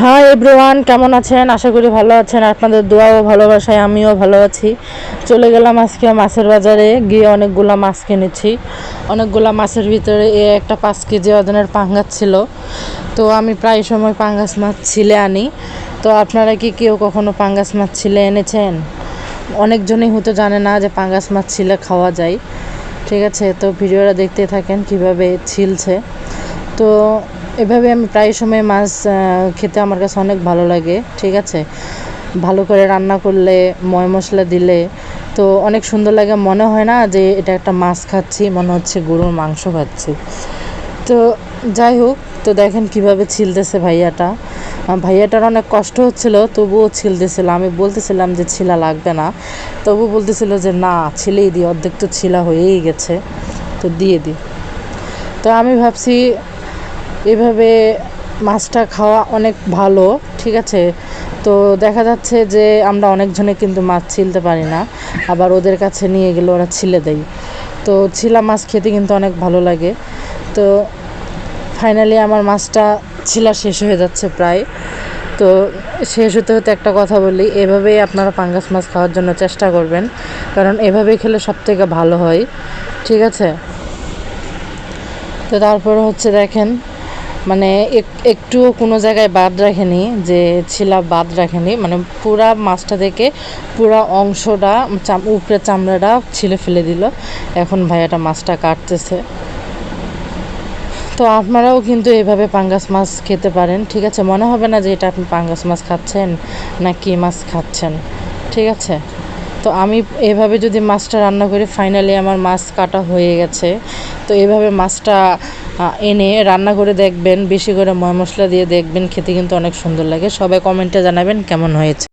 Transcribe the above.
Hi everyone, কেমন আছেন? আশা করি ভালো আছেন। আপনাদের দোয়া ও ভালোবাসায় আমিও ভালো আছি। চলে গেলাম আজকে মাছের বাজারে, গিয়ে অনেকগুলা মাছ কিনেছি। অনেকগুলা মাছের ভিতরে একটা 5 কেজি ওজনের পাঙ্গাস ছিল। তো আমি প্রায় সময় পাঙ্গাস মাছ ছিলে আনি। তো আপনারা কি কেউ কখনো পাঙ্গাস মাছ ছিলে এনেছেন? অনেকজনই হয়তো জানে না যে পাঙ্গাস মাছ ছিলে খাওয়া যায়। ঠিক আছে, তো ভিডিওটা দেখতে থাকেন কিভাবে ছিলছে। তো এভাবে আমি প্রায় সময় মাছ খেতে আমার কাছে অনেক ভালো লাগে। ঠিক আছে, ভালো করে রান্না করলে, ময় মশলা দিলে তো অনেক সুন্দর লাগে। মনে হয় না যে এটা একটা মাছ খাচ্ছি, মনে হচ্ছে গরুর মাংস খাচ্ছি। তো যাই হোক, তো দেখেন কিভাবে ছিলতেছে ভাইয়াটা। ভাইয়াটার অনেক কষ্ট হচ্ছিল, তবুও ছিলতেছিল। আমি বলতেছিলাম যে ছিলা লাগবে না, তবু বলতেছিল যে না, ছিলেই দিই, অর্ধেক তো ছিলা হয়েই গেছে, তো দিয়ে দিই। তো আমি ভাবছি এভাবে মাছটা খাওয়া অনেক ভালো। ঠিক আছে, তো দেখা যাচ্ছে যে আমরা অনেকজনে কিন্তু মাছ ছিলতে পারি না, আবার ওদের কাছে নিয়ে গেলে ওরা ছিলে দেয়। তো ছিলা মাছ খেতে কিন্তু অনেক ভালো লাগে। তো ফাইনালি আমার মাছটা ছিলা শেষ হয়ে যাচ্ছে প্রায়। তো শেষ হতে হতে একটা কথা বলি, এভাবেই আপনারা পাঙ্গাস মাছ খাওয়ার জন্য চেষ্টা করবেন, কারণ এভাবেই খেলে সবথেকে ভালো হয়। ঠিক আছে, তো তারপর হচ্ছে দেখেন, মানে একটুও কোনো জায়গায় বাদ রাখেনি, যে ছিলা বাদ রাখেনি, মানে পুরা মাছটা থেকে পুরা অংশটা উপরে চামড়াটা ছিলে ফেলে দিল। এখন ভাইয়াটা মাছটা কাটতেছে। তো আপনারাও কিন্তু এইভাবে পাঙ্গাস মাছ খেতে পারেন। ঠিক আছে, মনে হবে না যে এটা আপনি পাঙ্গাস মাছ খাচ্ছেন না কি মাছ খাচ্ছেন। ঠিক আছে, তো আমি এভাবে যদি মাছটা রান্না করি, ফাইনালি আমার মাছ কাটা হয়ে গেছে। তো এভাবে মাছটা এনে রান্না করে দেখবেন, বেশি করে ময় মশলা দিয়ে দেখবেন, খেতে কিন্তু অনেক সুন্দর লাগে। সবাই কমেন্টে জানাবেন কেমন হয়েছে।